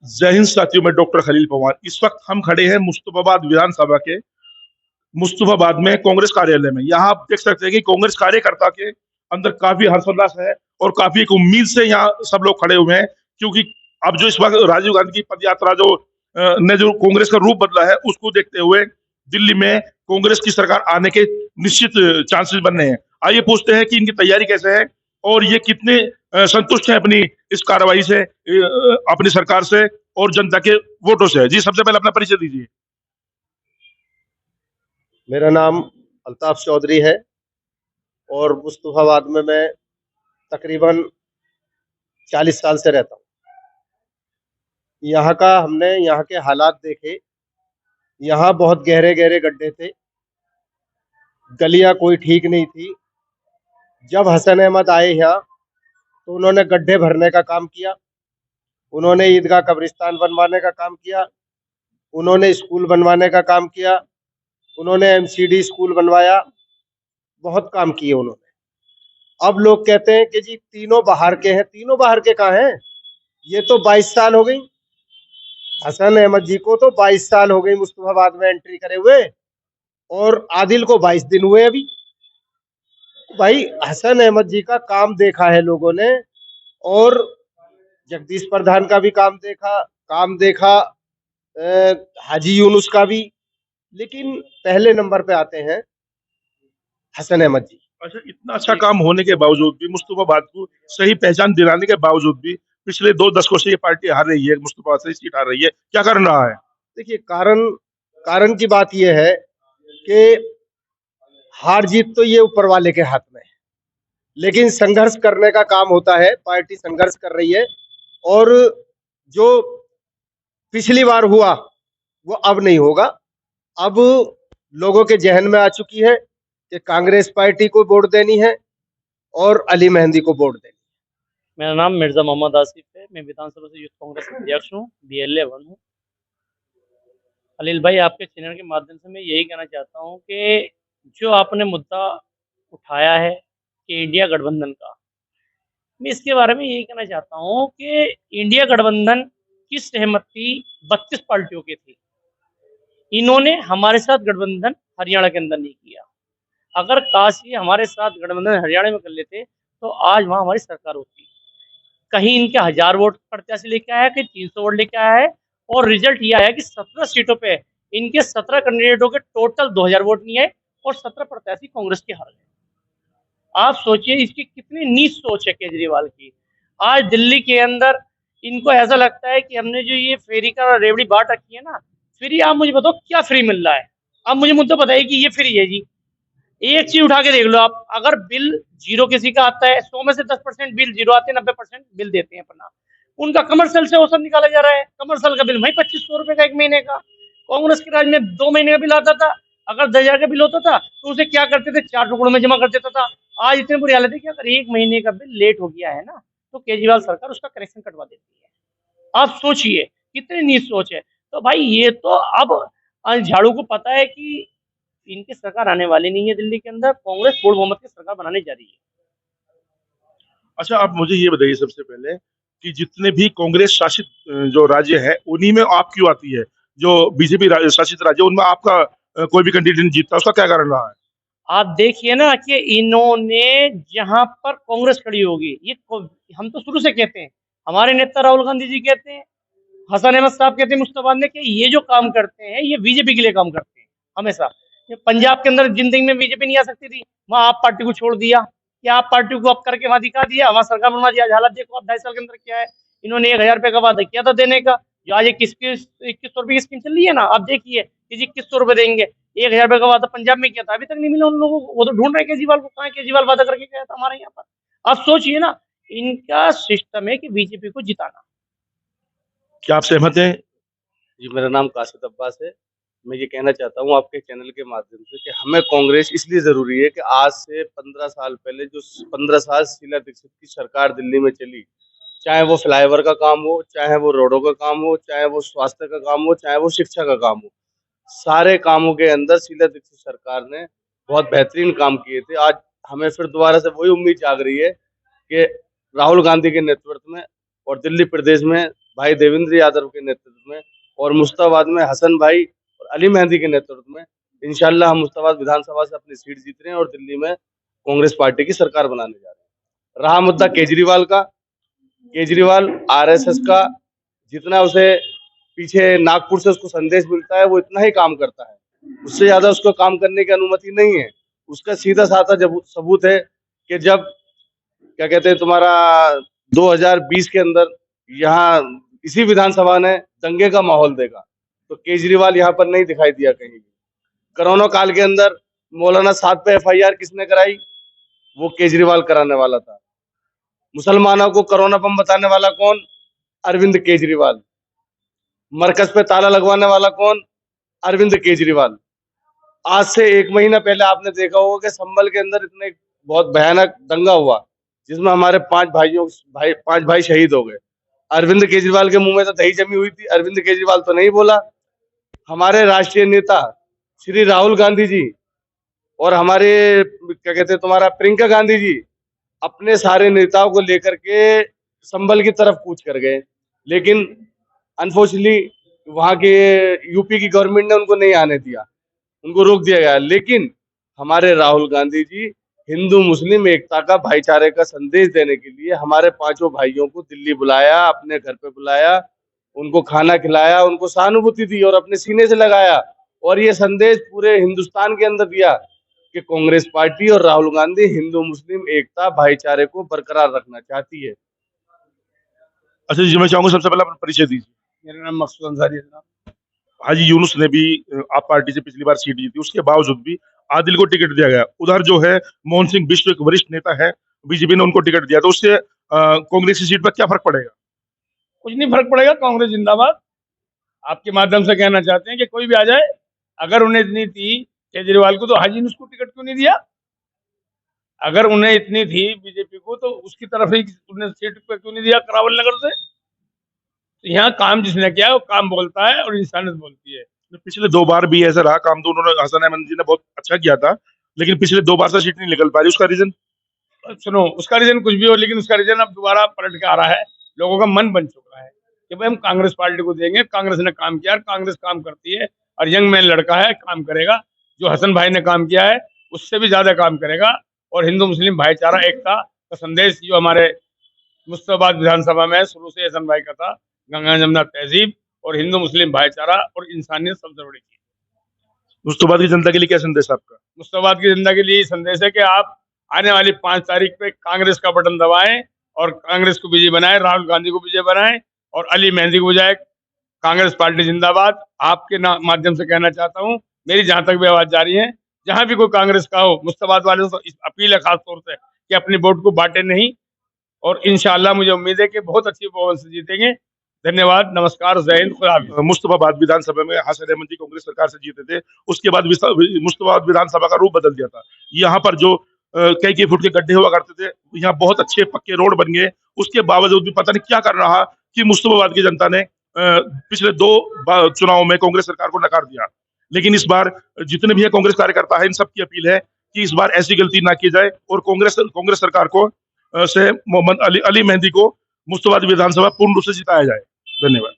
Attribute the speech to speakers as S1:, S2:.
S1: जय हिंद साथियों, मैं डॉक्टर खलील पंवार। इस वक्त हम खड़े हैं मुस्तफाबाद विधानसभा के मुस्तफाबाद में कांग्रेस कार्यालय में। यहाँ आप देख सकते हैं कि कांग्रेस कार्यकर्ता के अंदर काफी हर्षोल्लास है और काफी एक उम्मीद से यहाँ सब लोग खड़े हुए हैं, क्योंकि अब जो इस वक्त राजीव गांधी की पद यात्रा जो ने जो कांग्रेस का रूप बदला है, उसको देखते हुए दिल्ली में कांग्रेस की सरकार आने के निश्चित चांसेस बन रहे हैं। आइए पूछते हैं कि इनकी तैयारी कैसे है और ये कितने संतुष्ट हैं अपनी इस कार्रवाई से, अपनी सरकार से और जनता के वोटों से। जी, सबसे पहले अपना परिचय दीजिए।
S2: मेरा नाम अल्ताफ चौधरी है और मुस्तफाबाद में मैं तकरीबन 40 साल से रहता हूँ। हमने यहाँ के हालात देखे। यहाँ बहुत गहरे गहरे गड्ढे थे, गलियां कोई ठीक नहीं थी। जब हसन अहमद आए यहाँ तो उन्होंने गड्ढे भरने का काम किया, उन्होंने ईदगाह कब्रिस्तान बनवाने का काम किया, उन्होंने स्कूल बनवाने का काम किया, उन्होंने एमसीडी स्कूल बनवाया, बहुत काम किए उन्होंने। अब लोग कहते हैं कि जी तीनों बाहर के हैं। तीनों बाहर के कहाँ हैं? ये तो 22 साल हो गई हसन अहमद जी को, तो 22 साल हो गई मुस्तफाबाद में एंट्री करे हुए, और आदिल को 22 दिन हुए अभी। भाई हसन अहमद जी का काम देखा है लोगों ने, और जगदीश प्रधान का भी काम देखा, हाजी यूनुस का भी, लेकिन पहले नंबर पे आते हैं हसन अहमद जी।
S1: अच्छा, इतना अच्छा काम होने के बावजूद भी, मुस्तफाबाद को सही पहचान दिलाने के बावजूद भी पिछले 2 दशकों से ये पार्टी हार रही है, मुस्तफाबाद से सीट हार रही है। क्या कारण रहा है?
S2: देखिए, कारण कारण की बात यह है कि हार जीत तो ये ऊपर वाले के हाथ में है, लेकिन संघर्ष करने का काम होता है। पार्टी संघर्ष कर रही है, और जो पिछली बार हुआ वो अब नहीं होगा। अब लोगों के जहन में आ चुकी है कि कांग्रेस पार्टी को वोट देनी है और अली मेहंदी को वोट देनी।
S3: मेरा नाम मिर्जा मोहम्मद आसिफ है। मैं विधानसभा से यूथ कांग्रेस अध्यक्ष हूँ, BLA 1 हूँ। अलील भाई, आपके चैनल के माध्यम से मैं यही कहना चाहता हूँ कि जो आपने मुद्दा उठाया है कि इंडिया गठबंधन का, मैं इसके बारे में यही कहना चाहता हूँ कि इंडिया गठबंधन की सहमति 32 पार्टियों की थी। इन्होंने हमारे साथ गठबंधन हरियाणा के अंदर नहीं किया। अगर काश ये हमारे साथ गठबंधन हरियाणा में कर लेते तो आज वहाँ हमारी सरकार होती। कहीं इनके 1000 वोट प्रत्याशी लेके आया, कहीं 300 वोट लेके आया है, और रिजल्ट ये आया कि 17 सीटों पे इनके 17 कैंडिडेटों के टोटल 2000 वोट नहीं आए और 17 प्रत्याशी कांग्रेस के हार गए। आप सोचिए इसकी कितनी नीच सोच है केजरीवाल की। आज दिल्ली के अंदर इनको ऐसा लगता है कि हमने जो ये फेरी का रेवड़ी बांट रखी है ना, फ्री, आप मुझे बताओ क्या फ्री मिल रहा है? आप मुझे मुद्दा बताइए कि ये फ्री है जी। एक चीज उठा के देख लो आप, अगर बिल जीरो किसी का आता है, 100 में से 10% बिल जीरो आते हैं, 90% बिल देते हैं अपना। उनका कमर्शियल से औसत निकाला जा रहा है। कमर्शियल का बिल वही 2500 रुपए का 1 महीने का। कांग्रेस के राज में 2 महीने का बिल आता था। अगर 10,000 का बिल होता था तो उसे क्या करते थे, 4 टुकड़ों में जमा कर देता था। आज इतनी बुरी हालत है कि अगर 1 महीने का बिल लेट हो गया है ना, तो केजरीवाल सरकार उसका करेक्शन कटवा देती है। आप सोचिए कितनी नीच सोच है। तो भाई ये तो अब झाड़ू को पता है कि इनकी सरकार आने वाली नहीं है दिल्ली के अंदर। कांग्रेस पूर्ण बहुमत की सरकार बनाने जा रही है।
S1: अच्छा, आप मुझे ये बताइए सबसे पहले कि जितने भी कांग्रेस शासित जो राज्य है, उन्हीं में आप क्यों आती है? जो बीजेपी शासित राज्य, उनमें आपका कोई भी कैंडिडेट नहीं जीतता, उसका क्या कारण रहा है?
S3: आप देखिए ना कि इन्होंने जहां पर कांग्रेस खड़ी होगी, ये हम तो शुरू से कहते हैं, हमारे नेता राहुल गांधी जी कहते हैं, हसन अहमद साहब कहते हैं मुस्तफाबाद में, कि ये जो काम करते हैं ये बीजेपी के लिए काम करते हैं हमेशा। पंजाब के अंदर जिंदगी में बीजेपी नहीं आ सकती थी, वहां आप पार्टी को छोड़ दिया, क्या आप पार्टी को आप करके वहां दिखा दिया, वहां सरकार बनवा दिया। आज हालत देखो आप, 2.5 साल के अंदर क्या है। इन्होंने 1,000 रुपए का वादा किया था देने का, जो आज 2100 रुपए की स्कीम चल रही है ना, आप देखिए कि 2100 रुपए देंगे। 1,000 रुपए का वादा पंजाब में किया था, अभी तक नहीं मिला उन लोगों को। वो तो ढूंढ रहे हैं केजरीवाल को, कहाँ केजरीवाल वादा करके गया था हमारे यहाँ पर। आप सोचिए ना, इनका सिस्टम है कि बीजेपी को जिताना।
S1: क्या आप सहमत हैं?
S4: जी, मेरा नाम कासिद अब्बास है। मैं ये कहना चाहता हूँ आपके चैनल के माध्यम से कि हमें कांग्रेस इसलिए ज़रूरी है कि आज से 15 साल पहले जो 15 साल शीला दीक्षित की सरकार दिल्ली में चली, चाहे वो फ्लाईओवर का काम हो, चाहे वो रोडों का काम हो, चाहे वो स्वास्थ्य का काम हो, चाहे वो शिक्षा का काम हो, सारे कामों के अंदर शीला दीक्षित सरकार ने बहुत बेहतरीन काम किए थे। आज हमें फिर दोबारा से वही उम्मीद जाग रही है कि राहुल गांधी के नेतृत्व में और दिल्ली प्रदेश में भाई देवेंद्र यादव के नेतृत्व में और मुश्ताबाद में हसन भाई और अली मेहंदी के नेतृत्व में इंशाल्लाह हम मुश्ताबाद विधानसभा से अपनी सीट जीत रहे हैं और दिल्ली में कांग्रेस पार्टी की सरकार बनाने जा रहे हैं। रहा मुद्दा केजरीवाल का, केजरीवाल आरएसएस का जितना उसे पीछे नागपुर से उसको संदेश मिलता है वो इतना ही काम करता है, उससे ज्यादा उसको काम करने की अनुमति नहीं है। उसका सीधा साधा सबूत है कि जब क्या कहते हैं तुम्हारा 2020 के अंदर यहाँ इसी विधानसभा ने दंगे का माहौल देखा तो केजरीवाल यहाँ पर नहीं दिखाई दिया कहीं भी। कोरोना काल के अंदर मौलाना साहब पे एफआईआर किसने कराई? वो केजरीवाल कराने वाला था। मुसलमानों को कोरोना बम बताने वाला कौन? अरविंद केजरीवाल। मरकज पे ताला लगवाने वाला कौन? अरविंद केजरीवाल। आज से 1 महीना पहले आपने देखा होगा कि संभल के अंदर इतने बहुत भयानक दंगा हुआ जिसमें हमारे 5 भाई शहीद हो गए। अरविंद केजरीवाल के मुंह में तो दही जमी हुई थी, अरविंद केजरीवाल तो नहीं बोला। हमारे राष्ट्रीय नेता श्री राहुल गांधी जी और हमारे क्या कहते हैं तुम्हारा प्रियंका गांधी जी अपने सारे नेताओं को लेकर के संभल की तरफ कूच कर गए, लेकिन अनफॉर्चुनेटली वहां के यूपी की गवर्नमेंट ने उनको नहीं आने दिया, उनको रोक दिया गया। लेकिन हमारे राहुल गांधी जी हिंदू मुस्लिम एकता का, भाईचारे का संदेश देने के लिए हमारे 5 भाइयों को दिल्ली बुलाया, अपने घर पे बुलाया, उनको खाना खिलाया, उनको सहानुभूति दी और अपने सीने से लगाया और ये संदेश पूरे हिंदुस्तान के अंदर दिया कि कांग्रेस पार्टी और राहुल गांधी हिंदू मुस्लिम एकता भाईचारे को बरकरार रखना चाहती है।
S1: अच्छा जी, मैं चाहूंगा सबसे पहले अपना परिचय दीजिए।
S5: मेरा नाम मकसूद अंसारी है।
S1: हाजी यूनुस ने भी आप पार्टी से पिछली बार सीट जीती, उसके बावजूद भी आदिल को टिकट दिया गया। उधर जो है मोहन सिंह बिष्ट एक वरिष्ठ नेता है, बीजेपी ने उनको टिकट दिया, तो उससे कांग्रेस की सीट पर क्या फर्क पड़ेगा?
S5: कुछ नहीं फर्क पड़ेगा, कांग्रेस जिंदाबाद। आपके माध्यम से कहना चाहते हैं कि कोई भी आ जाए, अगर उन्हें इतनी थी केजरीवाल को तो हाजी यूनुस को टिकट क्यों नहीं दिया? अगर उन्हें इतनी थी बीजेपी को तो उसकी तरफ ही उन्हें सीट पे क्यों नहीं दिया करावल नगर से? तो यहाँ काम जिसने किया वो काम बोलता है और इंसानियत बोलती है।
S1: पिछले 2 बार भी ऐसा रहा, काम तो उन्होंने हसन अहमद जी ने बहुत अच्छा किया था, लेकिन पिछले 2 बार से सीट नहीं निकल पा रही, उसका रीजन?
S5: सुनो, उसका रीजन कुछ भी हो, लेकिन उसका रीजन अब दोबारा पलट के आ रहा है। लोगों का मन बन चुका है कि भाई हम कांग्रेस पार्टी को देंगे, कांग्रेस ने काम किया, कांग्रेस काम करती है और यंग मैन लड़का है, काम करेगा। जो हसन भाई ने काम किया है उससे भी ज्यादा काम करेगा और हिंदू मुस्लिम भाईचारा एकता का संदेश जो हमारे मुश्ताबाद विधानसभा में शुरू से हसन भाई का था, गंगा जमुना तहजीब और हिंदू मुस्लिम भाईचारा और इंसानियत सबसे बड़ी चीज।
S1: मुश्ताबाद की जनता के लिए क्या संदेश आपका?
S5: मुश्ताबाद की जनता के लिए संदेश है कि आप आने वाली 5 तारीख पे कांग्रेस का बटन दबाएं और कांग्रेस को विजय बनाएं, राहुल गांधी को विजय बनाएं और अली मेहंदी को विजय। कांग्रेस पार्टी जिंदाबाद। आपके माध्यम से कहना चाहता हूं, मेरी जहां तक भी आवाज जारी है, जहां भी कोई कांग्रेस का हो, मुश्ताबाद वालों से अपील है खास तौर से कि अपनी वोट को बांटे नहीं और इंशाल्लाह मुझे उम्मीद है कि बहुत अच्छी बहुमत से जीतेंगे। धन्यवाद, नमस्कार, जय हिंद, खुदा हाफिज।
S1: मुश्ताबाद विधानसभा में हसन अहमद जी कांग्रेस सरकार से जीते थे, उसके बाद मुश्ताबाद विधानसभा का रूप बदल दिया था। यहाँ पर जो कई फुट के गड्ढे हुआ करते थे, यहाँ बहुत अच्छे पक्के रोड बन गए। उसके बावजूद भी पता नहीं क्या कर रहा कि मुश्ताबाद की जनता ने पिछले 2 चुनाव में कांग्रेस सरकार को नकार दिया। लेकिन इस बार जितने भी कांग्रेस कार्यकर्ता है, इन सबकी अपील है कि इस बार ऐसी गलती ना की जाए और कांग्रेस सरकार को से मोहम्मद अली मेहंदी को मुश्ताबाद विधानसभा पूर्ण रूप से जिताया जाए। धन्यवाद।